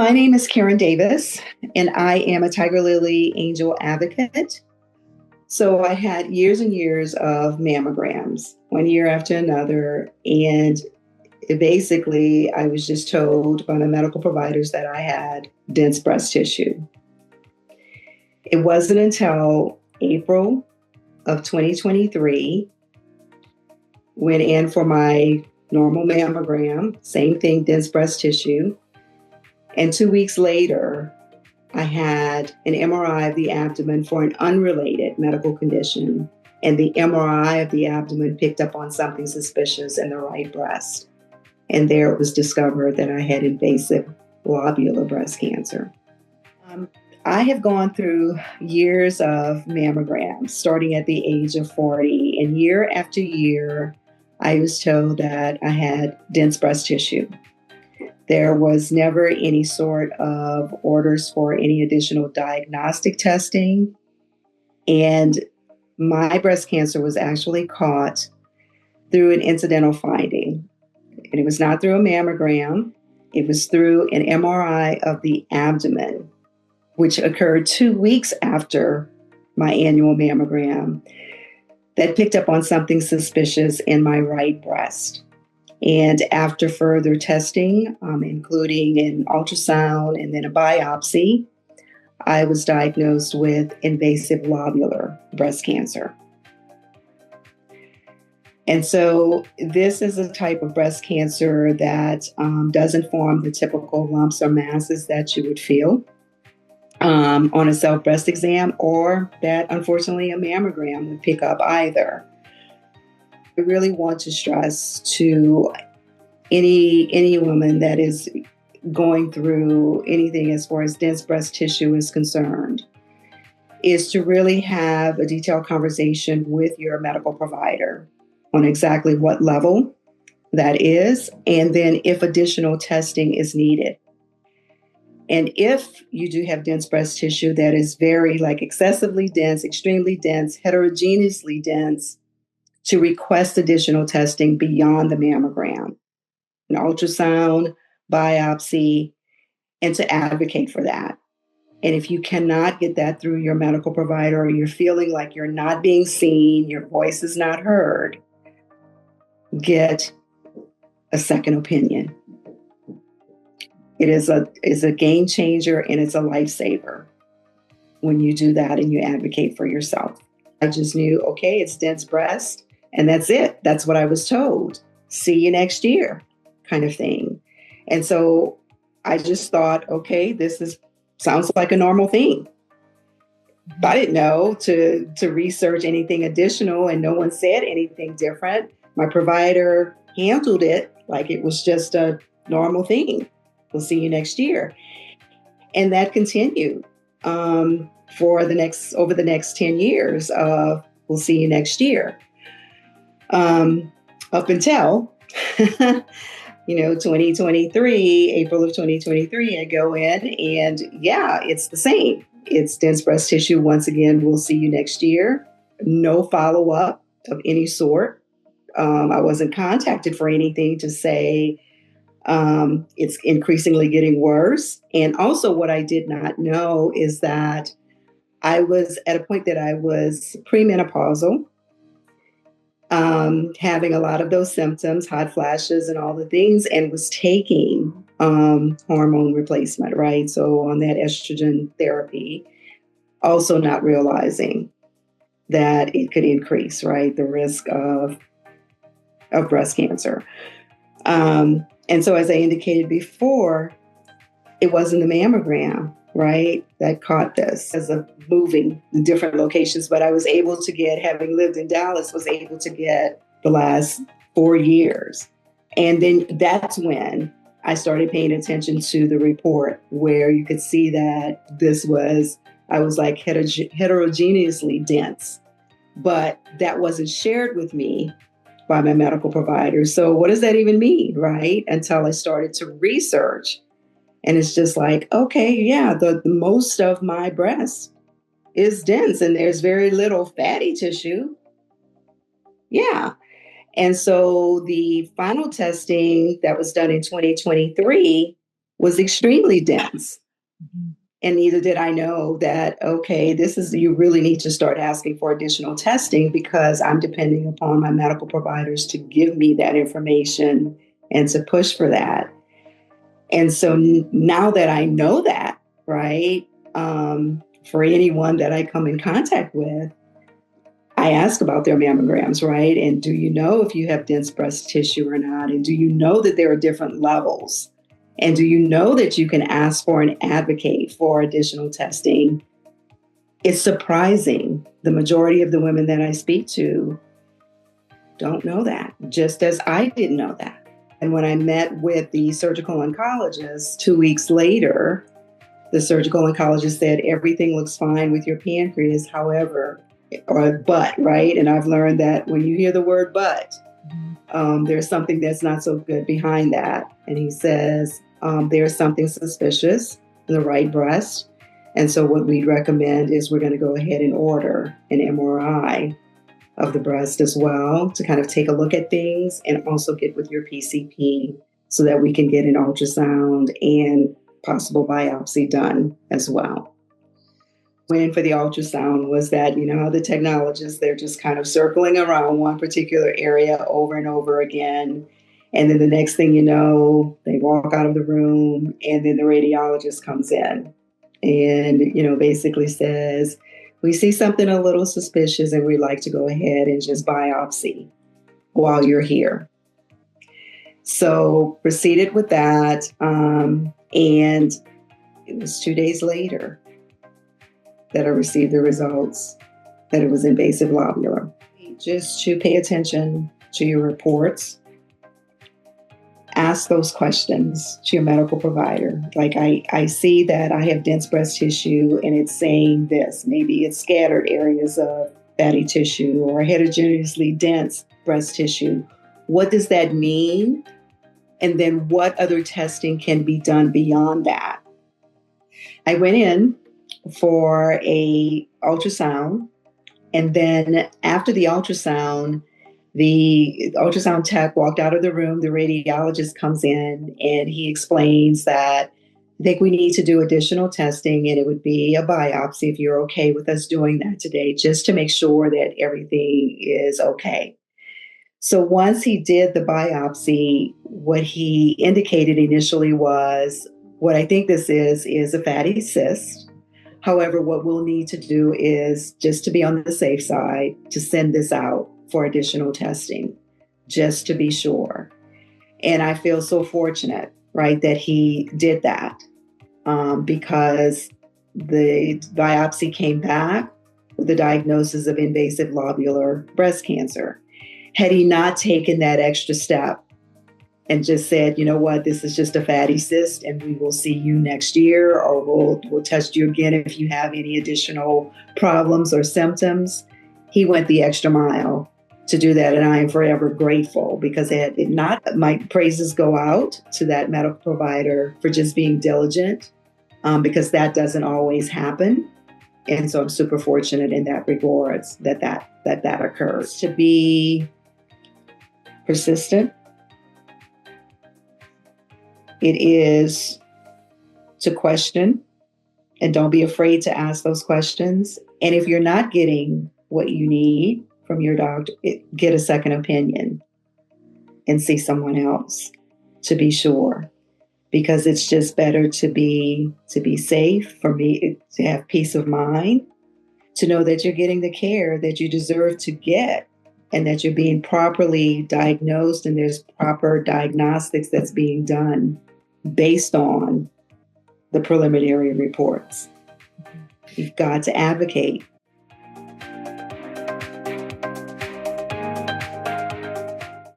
My name is Karen Davis, and I am a Tiger Lily Angel advocate. So I had years and years of mammograms, one year after another. And basically, I was just told by my medical providers that I had dense breast tissue. It wasn't until April of 2023, went in for my normal mammogram, same thing, dense breast tissue. And 2 weeks later, I had an MRI of the abdomen for an unrelated medical condition. And the MRI of the abdomen picked up on something suspicious in the right breast. And there it was discovered that I had invasive lobular breast cancer. I have gone through years of mammograms, starting at the age of 40. And year after year, I was told that I had dense breast tissue. There was never any sort of orders for any additional diagnostic testing. And my breast cancer was actually caught through an incidental finding. And it was not through a mammogram. It was through an MRI of the abdomen, which occurred 2 weeks after my annual mammogram, that picked up on something suspicious in my right breast. And after further testing, including an ultrasound and then a biopsy, I was diagnosed with invasive lobular breast cancer. And so this is a type of breast cancer that doesn't form the typical lumps or masses that you would feel on a self-breast exam, or that unfortunately a mammogram would pick up either. I really want to stress to any woman that is going through anything as far as dense breast tissue is concerned, is to really have a detailed conversation with your medical provider on exactly what level that is, and then if additional testing is needed. And if you do have dense breast tissue that is very excessively dense, extremely dense, heterogeneously dense, to request additional testing beyond the mammogram, an ultrasound, biopsy, and to advocate for that. And if you cannot get that through your medical provider, or you're feeling like you're not being seen, your voice is not heard, get a second opinion. It is a game changer, and it's a lifesaver when you do that and you advocate for yourself. I just knew, okay, it's dense breast, and that's it. That's what I was told. See you next year, kind of thing. And so I just thought, okay, sounds like a normal thing. But I didn't know to research anything additional, and no one said anything different. My provider handled it like it was just a normal thing. We'll see you next year. And that continued over the next 10 years of we'll see you next year. Up until 2023, April of 2023, I go in and it's the same. It's dense breast tissue. Once again, we'll see you next year. No follow-up of any sort. I wasn't contacted for anything to say it's increasingly getting worse. And also what I did not know is that I was at a point that I was premenopausal, having a lot of those symptoms, hot flashes and all the things, and was taking hormone replacement, right? So on that estrogen therapy, also not realizing that it could increase, right, the risk of breast cancer. And so as I indicated before, it wasn't the mammogram, right, that caught this as of moving the different locations. But I was able to having lived in Dallas, was able to get the last 4 years. And then that's when I started paying attention to the report, where you could see that I was like heterogeneously dense. But that wasn't shared with me by my medical provider. So what does that even mean, right? Until I started to research. And it's just like, okay, yeah, the most of my breast is dense and there's very little fatty tissue. Yeah. And so the final testing that was done in 2023 was extremely dense. Mm-hmm. And neither did I know that, okay, you really need to start asking for additional testing because I'm depending upon my medical providers to give me that information and to push for that. And so now that I know that, right, for anyone that I come in contact with, I ask about their mammograms, right? And do you know if you have dense breast tissue or not? And do you know that there are different levels? And do you know that you can ask for and advocate for additional testing? It's surprising. The majority of the women that I speak to don't know that, just as I didn't know that. And when I met with the surgical oncologist 2 weeks later, the surgical oncologist said, everything looks fine with your pancreas. However, or but, right? And I've learned that when you hear the word but, there's something that's not so good behind that. And he says, there's something suspicious in the right breast. And so what we'd recommend is we're going to go ahead and order an MRI of the breast as well to kind of take a look at things and also get with your PCP so that we can get an ultrasound and possible biopsy done as well. Went in for the ultrasound was that, the technologists, they're just kind of circling around one particular area over and over again. And then the next thing you know, they walk out of the room and then the radiologist comes in and, basically says, we see something a little suspicious and we'd like to go ahead and just biopsy while you're here. So proceeded with that. And it was 2 days later that I received the results that it was invasive lobular. Just to pay attention to your reports. Ask those questions to your medical provider. Like I see that I have dense breast tissue and it's saying this. Maybe it's scattered areas of fatty tissue or heterogeneously dense breast tissue. What does that mean? And then what other testing can be done beyond that? I went in for a ultrasound. And then after the ultrasound tech walked out of the room. The radiologist comes in and he explains that I think we need to do additional testing and it would be a biopsy if you're okay with us doing that today, just to make sure that everything is okay. So once he did the biopsy, what he indicated initially was, what I think this is a fatty cyst. However, what we'll need to do is, just to be on the safe side, to send this out for additional testing, just to be sure. And I feel so fortunate, right, that he did that because the biopsy came back with the diagnosis of invasive lobular breast cancer. Had he not taken that extra step and just said, you know what, this is just a fatty cyst and we will see you next year, or we'll test you again if you have any additional problems or symptoms, he went the extra mile to do that. And I am forever grateful, because had it not, my praises go out to that medical provider for just being diligent, because that doesn't always happen. And so I'm super fortunate in that regards that occurs. To be persistent. It is to question, and don't be afraid to ask those questions. And if you're not getting what you need from your doctor, get a second opinion and see someone else to be sure, because it's just better to be safe. For me, to have peace of mind, to know that you're getting the care that you deserve to get, and that you're being properly diagnosed and there's proper diagnostics that's being done based on the preliminary reports. You've got to advocate